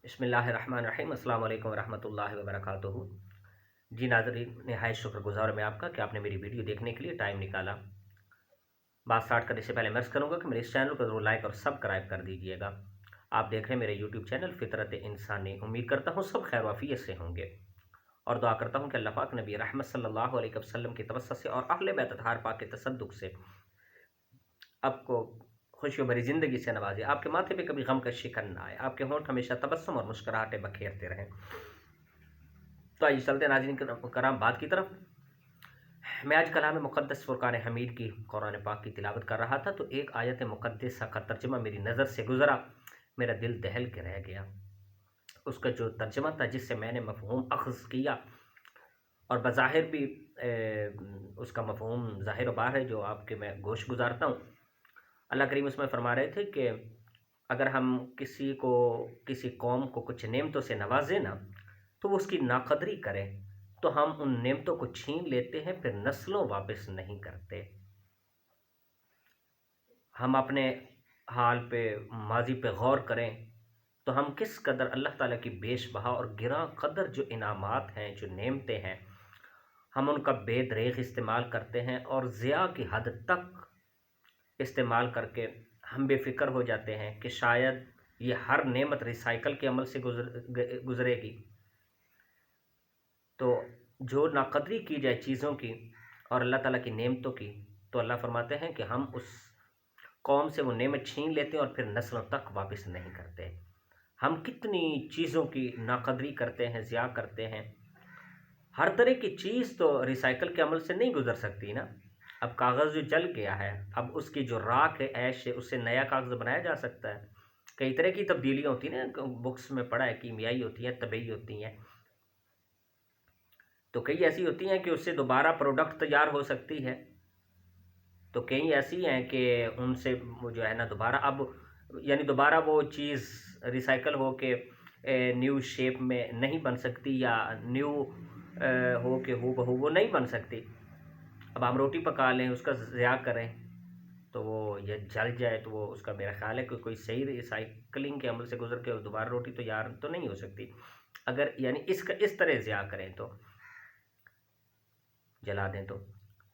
بسم اللہ الرحمن الرحیم۔ السلام علیکم ورحمۃ اللہ وبرکاتہ۔ جی ناظرین، نہایت شکر گزار میں آپ کا کہ آپ نے میری ویڈیو دیکھنے کے لیے ٹائم نکالا۔ بات سٹارٹ کرنے سے پہلے میں عرض کروں گا کہ میرے اس چینل کو ضرور لائک اور سبسکرائب کر دیجیے گا۔ آپ دیکھ رہے ہیں میرے یوٹیوب چینل فطرت انسانی۔ امید کرتا ہوں سب خیر وعافیت سے ہوں گے، اور دعا کرتا ہوں کہ اللہ پاک نبی رحمت صلی اللہ علیہ وسلم کی توسط سے اور اہل بیت اطہار پاک کے تصدق سے آپ کو خوشیوں بھری زندگی سے نوازے، آپ کے ماتھے پہ کبھی غم کا شکن نہ آئے، آپ کے ہونٹ ہمیشہ تبسم اور مسکراہٹیں بکھیرتے رہیں۔ تو آئیے چلتے ہیں ناظرین کرام بات کی طرف۔ میں آج کلام مقدس فرقان حمید کی قرآن پاک کی تلاوت کر رہا تھا تو ایک آیت مقدسہ کا ترجمہ میری نظر سے گزرا، میرا دل دہل کے رہ گیا۔ اس کا جو ترجمہ تھا جس سے میں نے مفہوم اخذ کیا، اور بظاہر بھی اس کا مفہوم ظاہر و باہر ہے جو آپ کے میں گوش گزارتا ہوں۔ اللہ کریم اس میں فرما رہے تھے کہ اگر ہم کسی قوم کو کچھ نعمتوں سے نوازیں نا تو وہ اس کی ناقدری کرے تو ہم ان نعمتوں کو چھین لیتے ہیں، پھر نسلوں واپس نہیں کرتے۔ ہم اپنے حال پہ، ماضی پہ غور کریں تو ہم کس قدر اللہ تعالیٰ کی بیش بہا اور گراں قدر جو انعامات ہیں، جو نعمتیں ہیں، ہم ان کا بے دریغ استعمال کرتے ہیں، اور ضیاع کی حد تک استعمال کر کے ہم بے فکر ہو جاتے ہیں کہ شاید یہ ہر نعمت ریسائیکل کے عمل سے گزرے گی۔ تو جو ناقدری کی جائے چیزوں کی اور اللہ تعالیٰ کی نعمتوں کی، تو اللہ فرماتے ہیں کہ ہم اس قوم سے وہ نعمت چھین لیتے ہیں اور پھر نسلوں تک واپس نہیں کرتے۔ ہم کتنی چیزوں کی ناقدری کرتے ہیں، ضیاع کرتے ہیں۔ ہر طرح کی چیز تو ریسائیکل کے عمل سے نہیں گزر سکتی نا۔ اب کاغذ جو جل گیا ہے، اب اس کی جو راکھ ہے، ایش ہے، اس سے نیا کاغذ بنایا جا سکتا ہے۔ کئی طرح کی تبدیلیاں ہوتی ہیں نا، بکس میں پڑھا ہے، کیمیائی ہوتی ہیں، طبعی ہوتی ہیں، تو کئی ایسی ہوتی ہیں کہ اس سے دوبارہ پروڈکٹ تیار ہو سکتی ہے، تو کئی ایسی ہیں کہ ان سے وہ جو ہے نا دوبارہ وہ چیز ریسائیکل ہو کے نیو شیپ میں نہیں بن سکتی، یا نیو ہو کے ہو بہو وہ نہیں بن سکتی۔ اب ہم روٹی پکا لیں، اس کا ضیاع کریں تو وہ یہ جل جائے، تو وہ اس کا میرا خیال ہے کہ کوئی صحیح ریسائیکلنگ کے عمل سے گزر کے دوبارہ روٹی تیار تو نہیں ہو سکتی، اگر یعنی اس طرح ضیاع کریں تو، جلا دیں تو۔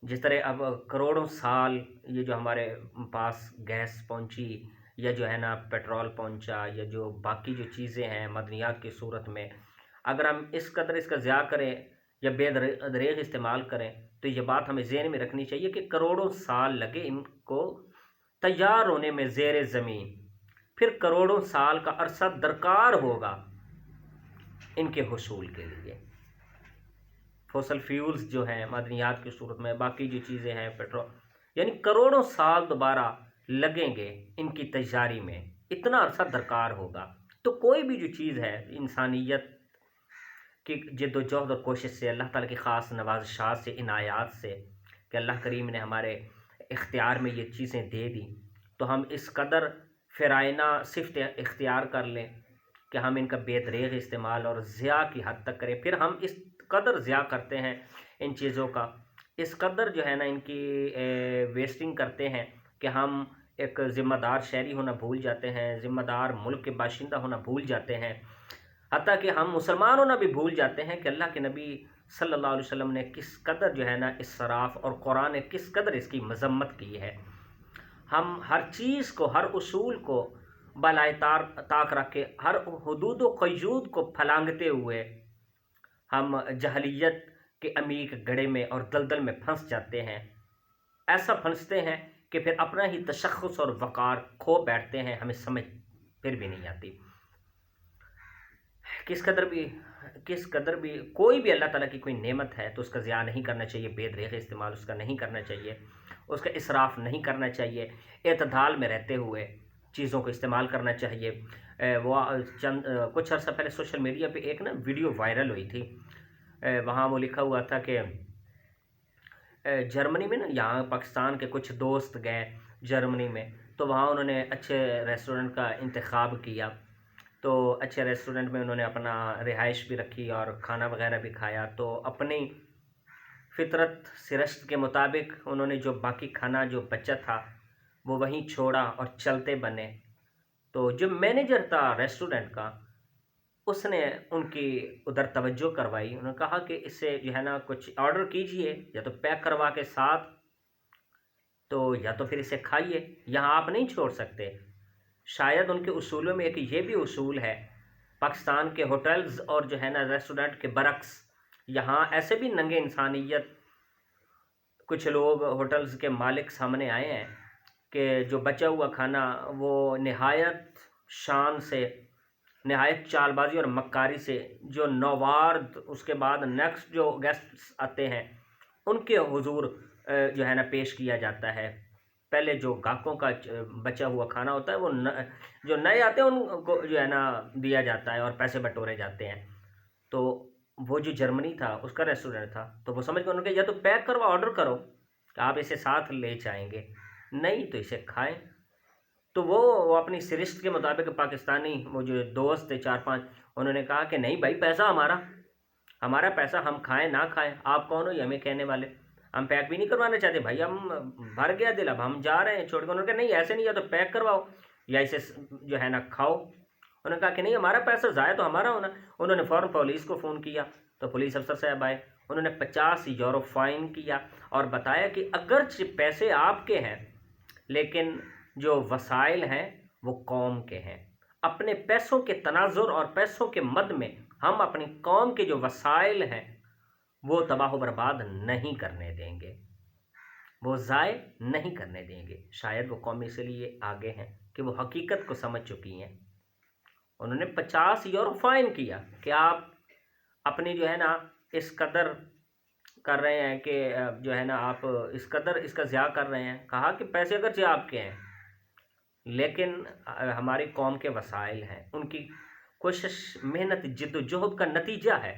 جس طرح اب کروڑوں سال یہ جو ہمارے پاس گیس پہنچی، یا جو ہے نا پیٹرول پہنچا، یا جو باقی جو چیزیں ہیں معدنیات کی صورت میں، اگر ہم اس قدر اس کا ضیاع کریں یا بے دریغ استعمال کریں تو یہ بات ہمیں ذہن میں رکھنی چاہیے کہ کروڑوں سال لگے ان کو تیار ہونے میں زیر زمین، پھر کروڑوں سال کا عرصہ درکار ہوگا ان کے حصول کے لیے۔ فوسل فیولز جو ہیں معدنیات کی صورت میں، باقی جو چیزیں ہیں پیٹرول، یعنی کروڑوں سال دوبارہ لگیں گے ان کی تیاری میں، اتنا عرصہ درکار ہوگا۔ تو کوئی بھی جو چیز ہے انسانیت کی جد و جہد اور کوشش سے، اللہ تعالیٰ کی خاص نوازشات سے، عنایات سے، کہ اللہ کریم نے ہمارے اختیار میں یہ چیزیں دے دی، تو ہم اس قدر فرائنہ صفت اختیار کر لیں کہ ہم ان کا بے دریغ استعمال اور ضیاع کی حد تک کریں۔ پھر ہم اس قدر ضیاع کرتے ہیں ان چیزوں کا، اس قدر جو ہے نا ان کی ویسٹنگ کرتے ہیں کہ ہم ایک ذمہ دار شہری ہونا بھول جاتے ہیں، ذمہ دار ملک کے باشندہ ہونا بھول جاتے ہیں، حتیٰ کہ ہم مسلمان ہونا بھی بھول جاتے ہیں کہ اللہ کے نبی صلی اللہ علیہ وسلم نے کس قدر جو ہے نا اسراف، اور قرآن نے کس قدر اس کی مذمت کی ہے۔ ہم ہر چیز کو، ہر اصول کو بالائے طاق رکھ کے، ہر حدود و قیود کو پھلانگتے ہوئے ہم جہلیت کے عمیق گڑھے میں اور دلدل میں پھنس جاتے ہیں۔ ایسا پھنستے ہیں کہ پھر اپنا ہی تشخص اور وقار کھو بیٹھتے ہیں، ہمیں سمجھ پھر بھی نہیں آتی۔ کس قدر بھی کوئی بھی اللہ تعالیٰ کی کوئی نعمت ہے تو اس کا ضیاع نہیں کرنا چاہیے، بے دریغ استعمال اس کا نہیں کرنا چاہیے، اس کا اسراف نہیں کرنا چاہیے، اعتدال میں رہتے ہوئے چیزوں کو استعمال کرنا چاہیے۔ کچھ عرصہ پہلے سوشل میڈیا پہ ایک نا ویڈیو وائرل ہوئی تھی، وہاں وہ لکھا ہوا تھا کہ جرمنی میں نا، یہاں پاکستان کے کچھ دوست گئے جرمنی میں، تو وہاں انہوں نے اچھے ریسٹورنٹ کا انتخاب کیا، تو اچھے ریسٹورنٹ میں انہوں نے اپنا رہائش بھی رکھی اور کھانا وغیرہ بھی کھایا، تو اپنی فطرت سرشت کے مطابق انہوں نے جو باقی کھانا جو بچا تھا وہ وہیں چھوڑا اور چلتے بنے۔ تو جو مینیجر تھا ریسٹورنٹ کا، اس نے ان کی ادھر توجہ کروائی، انہوں نے کہا کہ اس سے جو ہے نا کچھ آرڈر کیجئے، یا تو پیک کروا کے ساتھ، تو یا تو پھر اسے کھائیے، یہاں آپ نہیں چھوڑ سکتے۔ شاید ان کے اصولوں میں ایک یہ بھی اصول ہے، پاکستان کے ہوٹلز اور جو ہے نا ریسٹورنٹ کے برعکس، یہاں ایسے بھی ننگے انسانیت کچھ لوگ ہوٹلز کے مالک سامنے آئے ہیں کہ جو بچا ہوا کھانا وہ نہایت شان سے، نہایت چال بازی اور مکاری سے، جو نوارد اس کے بعد نیکسٹ جو گیسٹس آتے ہیں ان کے حضور جو ہے نا پیش کیا جاتا ہے۔ پہلے جو گاہکوں کا بچا ہوا کھانا ہوتا ہے وہ جو نئے آتے ہیں ان کو جو ہے نا دیا جاتا ہے اور پیسے بٹورے جاتے ہیں۔ تو وہ جو جرمنی تھا اس کا ریسٹورنٹ تھا، تو وہ سمجھ گئے، انہوں نے کہا یا تو پیک کرو، آرڈر کرو کہ آپ اسے ساتھ لے جائیں گے، نہیں تو اسے کھائیں۔ تو وہ اپنی سرشت کے مطابق پاکستانی وہ جو دوست تھے 4-5، انہوں نے کہا کہ نہیں بھائی، پیسہ ہمارا پیسہ، ہم کھائیں نہ کھائیں، آپ کون ہو یہ ہمیں کہنے والے؟ ہم پیک بھی نہیں کروانا چاہتے بھائی، ہم بھر گیا دل، اب ہم جا رہے ہیں چھوڑ کے۔ انہوں نے کہا نہیں ایسے نہیں، یا تو پیک کرواؤ یا اسے جو ہے نا کھاؤ۔ انہوں نے کہا کہ نہیں، ہمارا پیسہ ضائع تو ہمارا ہونا۔ انہوں نے فوراً پولیس کو فون کیا، تو پولیس افسر صاحب آئے، انہوں نے 50 یورو فائن کیا اور بتایا کہ اگرچہ پیسے آپ کے ہیں لیکن جو وسائل ہیں وہ قوم کے ہیں، اپنے پیسوں کے تناظر اور پیسوں کے مد میں ہم اپنی قوم کے جو وسائل ہیں وہ تباہ و برباد نہیں کرنے دیں گے، وہ ضائع نہیں کرنے دیں گے۔ شاید وہ قوم اس لیے آگے ہیں کہ وہ حقیقت کو سمجھ چکی ہیں۔ انہوں نے 50 یورو فائن کیا کہ آپ اپنی جو ہے نا اس قدر کر رہے ہیں کہ جو ہے نا آپ اس قدر اس کا ضیاع کر رہے ہیں۔ کہا کہ پیسے اگرچہ آپ کے ہیں لیکن ہماری قوم کے وسائل ہیں، ان کی کوشش، محنت، جد و جہد کا نتیجہ ہے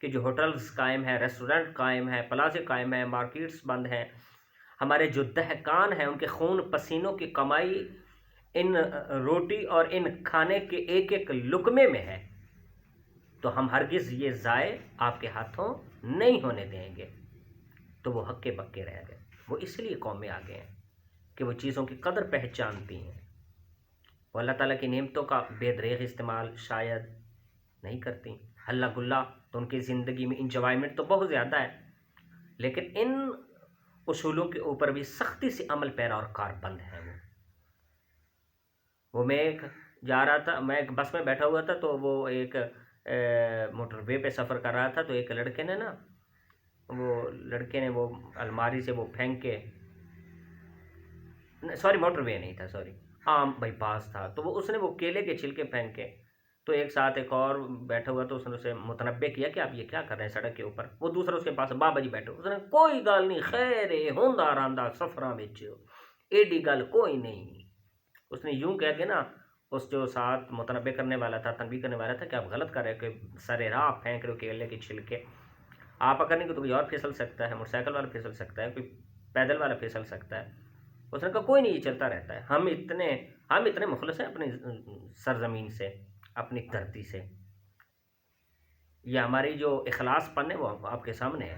کہ جو ہوٹلز قائم ہیں، ریسٹورنٹ قائم ہیں، پلازے قائم ہیں، مارکیٹس بند ہیں، ہمارے جو دہقان ہیں ان کے خون پسینوں کی کمائی ان روٹی اور ان کھانے کے ایک ایک لقمے میں ہے، تو ہم ہرگز یہ ضائع آپ کے ہاتھوں نہیں ہونے دیں گے۔ تو وہ ہکے بکے رہ گئے۔ وہ اس لیے قومیں آگے ہیں کہ وہ چیزوں کی قدر پہچانتی ہیں، وہ اللہ تعالیٰ کی نعمتوں کا بے دریغ استعمال شاید نہیں کرتی۔ ہلہ گلہ تو ان کی زندگی میں انجوائمنٹ تو بہت زیادہ ہے، لیکن ان اصولوں کے اوپر بھی سختی سے عمل پیرا اور کاربند ہیں۔ وہ میں ایک جا رہا تھا، میں ایک بس میں بیٹھا ہوا تھا، تو وہ ایک موٹر وے پہ سفر کر رہا تھا، تو ایک لڑکے نے وہ الماری سے وہ پھینک کے، سوری موٹر وے نہیں تھا، سوری عام بائی پاس تھا، تو وہ اس نے وہ کیلے کے چھلکے پھینک کے، تو ایک ساتھ ایک اور بیٹھا ہوا، تو اس نے اسے متنبہ کیا کہ آپ یہ کیا کر رہے ہیں سڑک کے اوپر؟ وہ دوسرا اس کے پاس بابا جی بیٹھے، اس نے کوئی گل نہیں، خیر ہوندا رہندا سفراں وچ، ایڈی گل کوئی نہیں۔ اس نے یوں کہہ کے نا، اس جو ساتھ متنبہ کرنے والا تھا، تنبیہ کرنے والا تھا کہ آپ غلط کر رہے ہیں، کہ سر راہ آپ پھینک رہے ہو کیلے کے چھلکے، آپ اگر نہیں تو کوئی اور پھسل سکتا ہے، موٹر سائیکل والا پھسل سکتا ہے، کوئی پیدل والا پھسل سکتا ہے۔ اس نے کہا کوئی نہیں، یہ چلتا رہتا ہے، ہم اتنے مخلص ہیں اپنی سرزمین سے، اپنی دھرتی سے، یہ ہماری جو اخلاص پن ہے وہ آپ کے سامنے ہے۔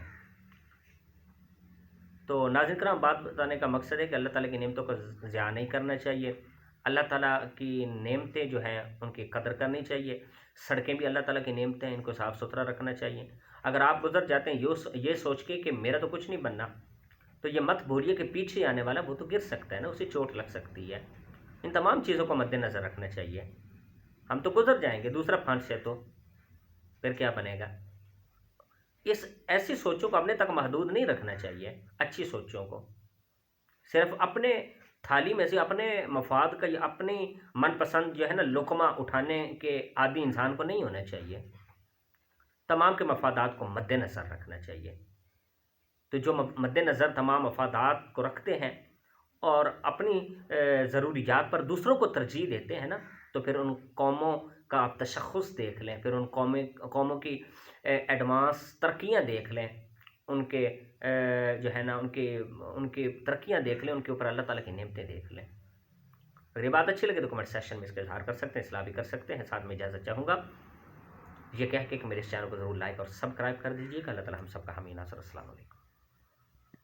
تو ناظرین کرام، بات بتانے کا مقصد ہے کہ اللہ تعالیٰ کی نعمتوں کو ضیاع نہیں کرنا چاہیے، اللہ تعالیٰ کی نعمتیں جو ہیں ان کی قدر کرنی چاہیے۔ سڑکیں بھی اللہ تعالیٰ کی نعمتیں ہیں، ان کو صاف ستھرا رکھنا چاہیے۔ اگر آپ گزر جاتے ہیں یہ سوچ کے کہ میرا تو کچھ نہیں بننا، تو یہ مت بھولیے کہ پیچھے آنے والا وہ تو گر سکتا ہے نا، اسے چوٹ لگ سکتی ہے۔ ان تمام چیزوں کو مد نظر رکھنا چاہیے۔ ہم تو گزر جائیں گے، دوسرا پھانس ہے تو پھر کیا بنے گا؟ ایسی سوچوں کو اپنے تک محدود نہیں رکھنا چاہیے، اچھی سوچوں کو صرف اپنے تھالی میں سے اپنے مفاد کا یا اپنی من پسند جو ہے نا لقمہ اٹھانے کے عادی انسان کو نہیں ہونا چاہیے، تمام کے مفادات کو مد نظر رکھنا چاہیے۔ تو جو مد نظر تمام مفادات کو رکھتے ہیں اور اپنی ضروریات پر دوسروں کو ترجیح دیتے ہیں نا، تو پھر ان قوموں کا آپ تشخص دیکھ لیں، پھر ان قوموں کی ایڈوانس ترقیاں دیکھ لیں، ان کے جو ہے نا ان کی ترقیاں دیکھ لیں، ان کے اوپر اللہ تعالیٰ کی نعمتیں دیکھ لیں۔ اگر یہ بات اچھی لگے تو کمنٹ سیکشن میں اس کا اظہار کر سکتے ہیں، اصلاح بھی کر سکتے ہیں۔ ساتھ میں اجازت چاہوں گا یہ کہہ کے کہ میرے اس چینل کو ضرور لائک اور سبسکرائب کر دیجیے گا۔ اللہ تعالیٰ ہم سب کا حامی ناصر۔ السلام علیکم۔